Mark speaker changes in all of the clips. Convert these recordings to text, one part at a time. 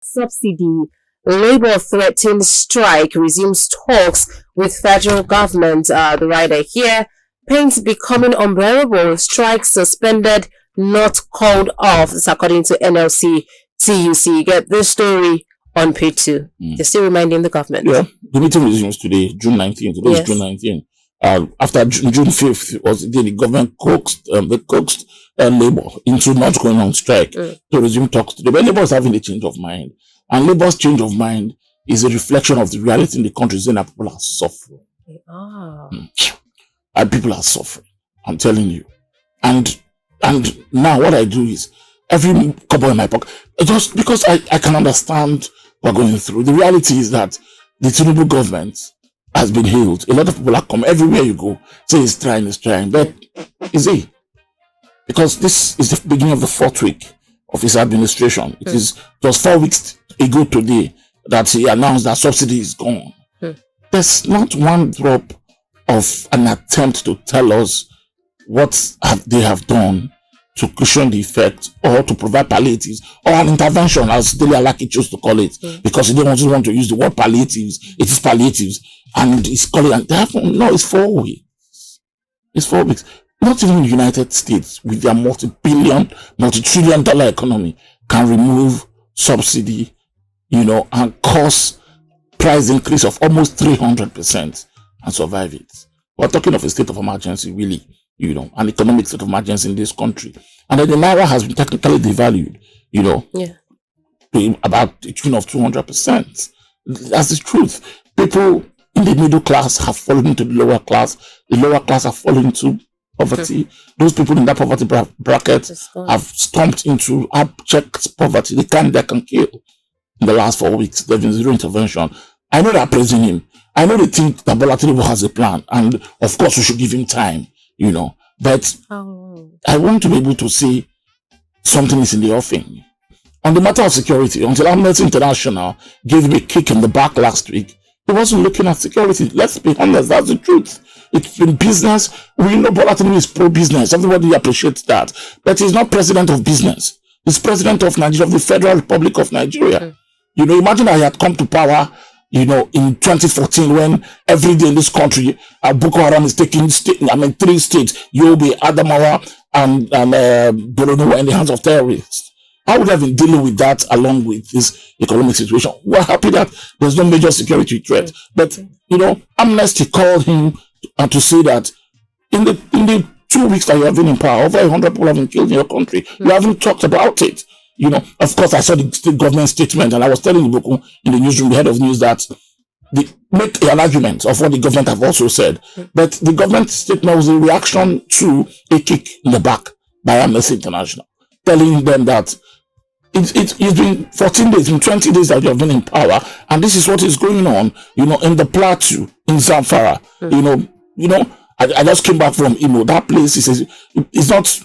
Speaker 1: subsidy. Labour threatens strike, resumes talks with federal government. The rider here, pains becoming unbearable, strike suspended, not called off. This according to NLC TUC. Get this story on page 2. They're still reminding the government.
Speaker 2: Yeah, the meeting resumes today, June 19th. Today is June 19th. After June 5th was the day the government coaxed Labour into not going on strike to resume talks today. But Labour is having a change of mind. And Labour's change of mind is a reflection of the reality in the country, saying that people are suffering. And people are suffering. I'm telling you. And now what I do is, every couple in my pocket, just because I can understand what we're going through. The reality is that the Tinubu government has been hailed. A lot of people are coming everywhere you go. Say it's trying. But is he? Because this is the beginning of the 4th week of his administration. It is just 4 weeks ago today that he announced that subsidy is gone. There's not one drop of an attempt to tell us what they have done to cushion the effect or to provide palliatives or an intervention, as Dele Alaki chose to call it, because he didn't want to use the word palliatives. It is palliatives, and he's calling it. No, it's 4 weeks. It's 4 weeks. Not even the United States, with their multi-trillion-dollar economy, can remove subsidy, and cause price increase of almost 300% and survive it. We're talking of a state of emergency, really, an economic state of emergency in this country. And then the Naira has been technically devalued, to about the tune of 200%. That's the truth. People in the middle class have fallen into the lower class. The lower class have fallen into poverty. Those people in that poverty bracket have stomped into abject poverty. They can kill. In the last 4 weeks, there's been zero intervention. I know they're praising him. I know they think that Bola Tinubu has a plan, and of course we should give him time, But I want to be able to say something is in the offing. On the matter of security, until Amnesty International gave him a kick in the back last week, he wasn't looking at security. Let's be honest, that's the truth. It's been business. We know Bola Tinubu is pro-business. Everybody appreciates that. But he's not president of business. He's president of Nigeria, of the Federal Republic of Nigeria. Imagine I had come to power, in 2014, when every day in this country, Boko Haram is taking 3 states, Yobe, Adamawa, and Borno were in the hands of terrorists. I would have been dealing with that along with this economic situation. We're happy that there's no major security threat. But, Amnesty called him to say that in the 2 weeks that you have been in power, over 100 people have been killed in your country. You haven't talked about it. Of course, I saw the state government statement, and I was telling Iboku in the newsroom, the head of news, that they make an argument of what the government have also said. But the government statement was a reaction to a kick in the back by Amnesty International, telling them that it's been 14 days, 20 days that you have been in power, and this is what is going on, in the plateau, in Zamfara. I just came back from Imo. That place is not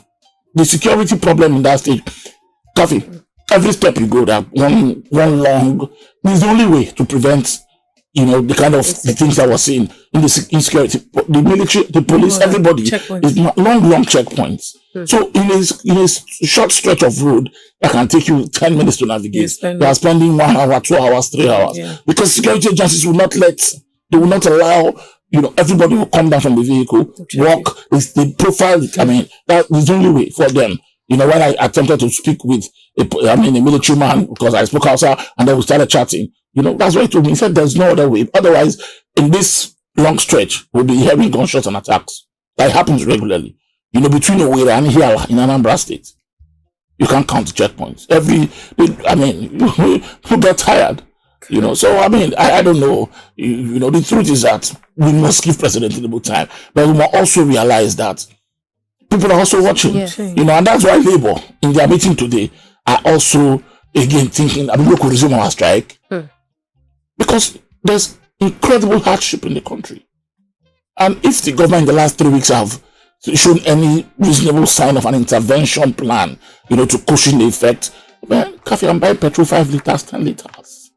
Speaker 2: the security problem in that state. Coffee. Every step you go, that one long is the only way to prevent, the kind of the things that we're seeing in the insecurity. The military, the police, everybody is long checkpoints. So in a short stretch of road that can take you 10 minutes to navigate, they are spending 1 hour, 2 hours, 3 hours, because security agencies will not allow. Everybody will come down from the vehicle, walk. They profile it. That is the only way for them. When I attempted to speak with a military man, because I spoke outside, and then we started chatting, that's what he told me. He said there's no other way. Otherwise, in this long stretch, we'll be hearing gunshots and attacks. That happens regularly. Between Owerri and here in Anambra State. You can't count the checkpoints. Who get tired? So I don't know. The truth is that we must give President Tinubu time, but we must also realize that people are also watching. And that's why Labour, in their meeting today, are also again thinking, we could resume our strike, because there's incredible hardship in the country. And if the government in the last 3 weeks have shown any reasonable sign of an intervention plan, to cushion the effect, coffee, I'm buying petrol 5 liters, 10 liters.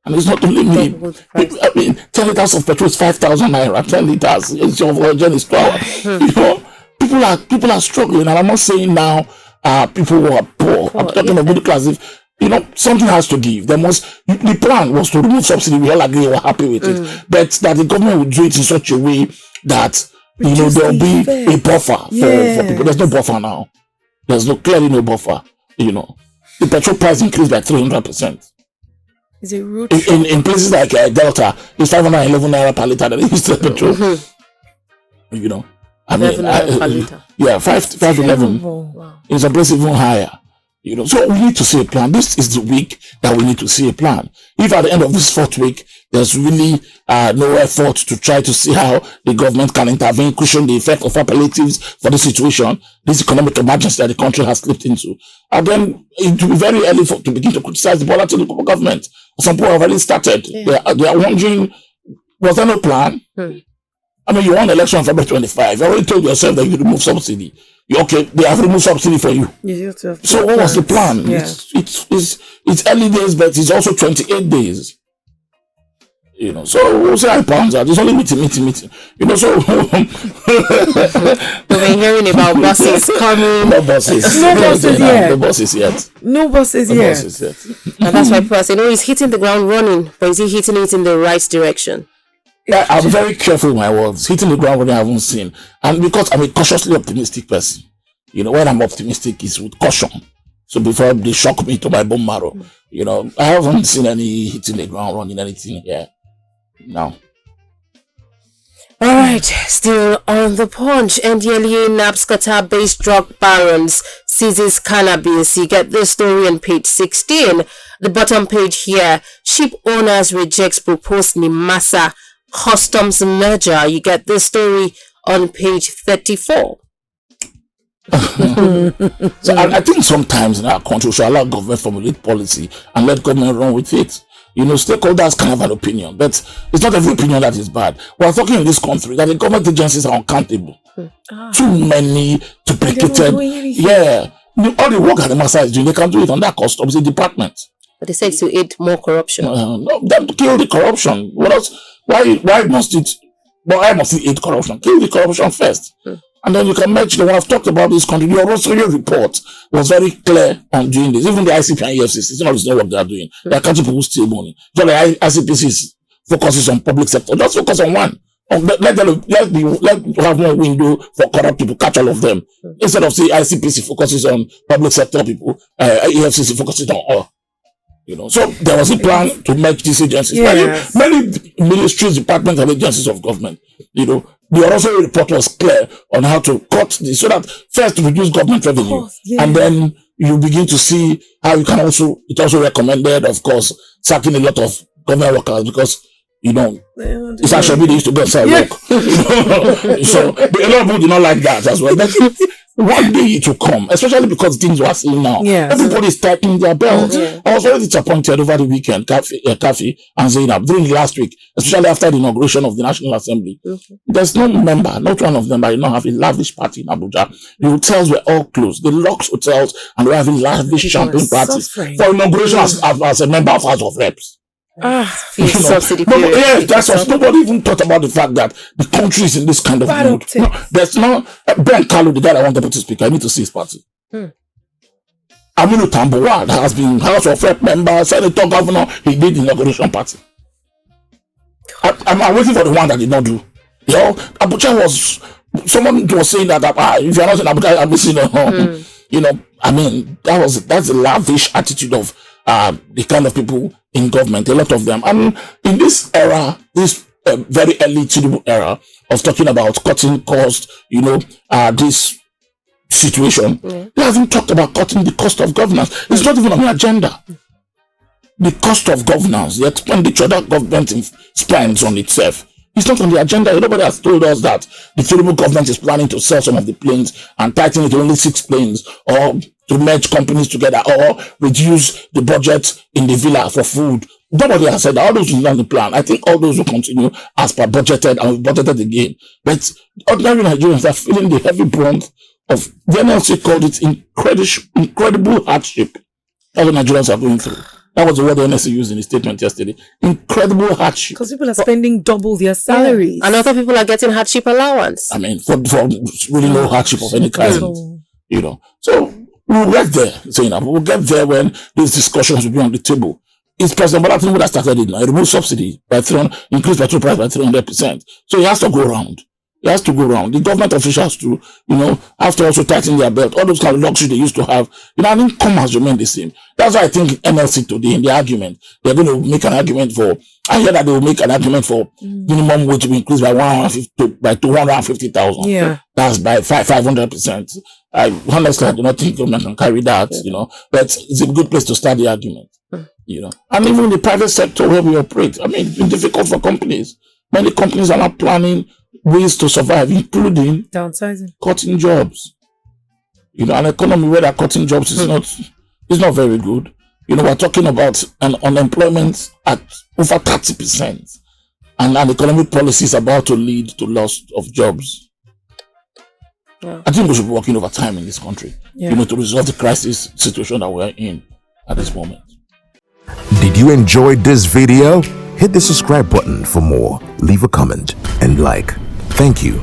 Speaker 2: And it's not only me. 10 liters of petrol is 5,000 naira. 10 liters is 2 hours. People are struggling, and I'm not saying now people who are poor. I'm talking of middle class. If something has to give. The plan was to remove subsidy. We all agree, we're happy with it. But that the government would do it in such a way that, there'll be a buffer for people. There's no buffer now. There's clearly no buffer, The petrol price increased by 300%.
Speaker 3: Is it rude?
Speaker 2: In places like Delta, it's 511 naira per litre that is the petrol. I mean, 511.
Speaker 3: Wow.
Speaker 2: In some places even higher. So we need to see a plan. This is the week that we need to see a plan. If at the end of this 4th week, there's really no effort to try to see how the government can intervene, cushion the effect of palliatives for this situation, this economic emergency that the country has slipped into, and then it will be very early to begin to criticize the local government. Some people have already started. Yeah. They are wondering, was there no plan? I mean, you won election on February 25. You already told yourself that you remove subsidy. Okay, they have removed subsidy for you. So what was the plan?
Speaker 3: Yeah.
Speaker 2: It's early days, but it's also 28 days. So we'll say I pounds out. It's only meeting. So
Speaker 1: we've been hearing about buses coming.
Speaker 2: No buses.
Speaker 3: No buses yet.
Speaker 2: No buses yet.
Speaker 3: No buses yet.
Speaker 1: And that's why people are saying, he's hitting the ground running, but is he hitting it in the right direction?
Speaker 2: Yeah, I'm very careful with my words. Hitting the ground running I haven't seen. And because I'm a cautiously optimistic person. When I'm optimistic, it's with caution. So before they shock me to my bone marrow, I haven't seen any hitting the ground running anything here. No.
Speaker 1: All right, still on the Punch. NDLEA naps Qatar-based drug barons, seizes cannabis. You get this story on page 16. The bottom page here, ship owners rejects proposed Nimasa customs merger. You get this story on page 34.
Speaker 2: So I think sometimes in our country we should allow government formulate policy and let government run with it. Stakeholders can have an opinion, but it's not every opinion that is bad. We're talking in this country that the government agencies are uncountable. Too many duplicated. Yeah. All the work that the master is doing, they can do it under customs department.
Speaker 1: But they say to aid more corruption.
Speaker 2: No, then kill the corruption. What else? Why must it? Why must it aid corruption? Kill the corruption first. And then you can mention when I've talked about this country, your report was very clear on doing this. Even the ICP and EFCC, it's not what they are doing. They are catching people steal money. So the ICPC focuses on public sector. Just focus on one. Let have one window for corrupt people, catch all of them. Instead of say ICPC focuses on public sector people, EFCC focuses on all. So there was a plan to merge these agencies.
Speaker 3: Yes.
Speaker 2: Many ministries, departments, and agencies of government, the Orosori report was clear on how to cut this, so that first to reduce government revenue, and then you begin to see how you can it also recommended, of course, sacking a lot of government workers because, it's actually they used to go outside work. So a lot of people do not like that as well. But one day it will come, especially because things we're seeing now. Everybody is tightening their belts. I was very disappointed over the weekend, Kafi and Zainab, during the last week, especially after the inauguration of the National Assembly. There's no member, not one of them, that have a lavish party in Abuja. The hotels were all closed. The Lux hotels, and we're having lavish champagne parties for inauguration as a member of House of Reps.
Speaker 1: Fuel subsidy.
Speaker 2: That's what nobody even thought about the fact that the country is in this kind of mood. There's no Ben Kalu, the guy that wanted to speak. I need to see his party. Aminu Tambuwal has been House of Rep member, Senator, Governor. He did the inauguration party. I'm waiting for the one that did not do. Abuja was. Someone was saying that if you're not in Abuja, I'm missing. I mean, that's a lavish attitude of the kind of people in government, a lot of them. And in this era, this very early Tinubu era of talking about cutting costs, this situation, they haven't talked about cutting the cost of governance. It's not even on the agenda. The cost of governance, the expenditure that government spends on itself, it's not on the agenda. Nobody has told us that the Tinubu government is planning to sell some of the planes and tighten it to only 6 planes, or to merge companies together, or reduce the budget in the villa for food. Nobody has said that. All those are on the plan. I think all those will continue as per budgeted, and we budgeted again. But ordinary Nigerians are feeling the heavy brunt of, the NLC called it incredible hardship. All the Nigerians are going through. That was the word the NSC used in his statement yesterday. Incredible hardship.
Speaker 3: Because people are spending double their salaries.
Speaker 1: And other people are getting hardship allowance.
Speaker 2: I mean, for really no hardship of any kind. So We will get there, Zainab. We will get there when these discussions will be on the table. It's President Bola Tinubu that started it now. He removed subsidy by increased petrol price by 300%. So he has to go around. He has to go around. The government officials to, have to also tighten their belt. All those kind of luxury they used to have, and income has remained the same. That's why I think NLC today, in the argument, they're going to make an argument for, I hear that they will make an argument for minimum wage to be increased by 250,000.
Speaker 3: Yeah.
Speaker 2: That's by 500%. Honestly, I do not think government can carry that, but it's a good place to start the argument, And even in the private sector where we operate, it's been difficult for companies. Many companies are not planning ways to survive, including
Speaker 3: downsizing,
Speaker 2: cutting jobs. An economy where they're cutting jobs is not very good. We're talking about an unemployment at over 30%, and an economic policy is about to lead to loss of jobs.
Speaker 3: Yeah.
Speaker 2: I think we should be working overtime in this country, to resolve the crisis situation that we're in at this moment.
Speaker 4: Did you enjoy this video? Hit the subscribe button for more, leave a comment and like. Thank you.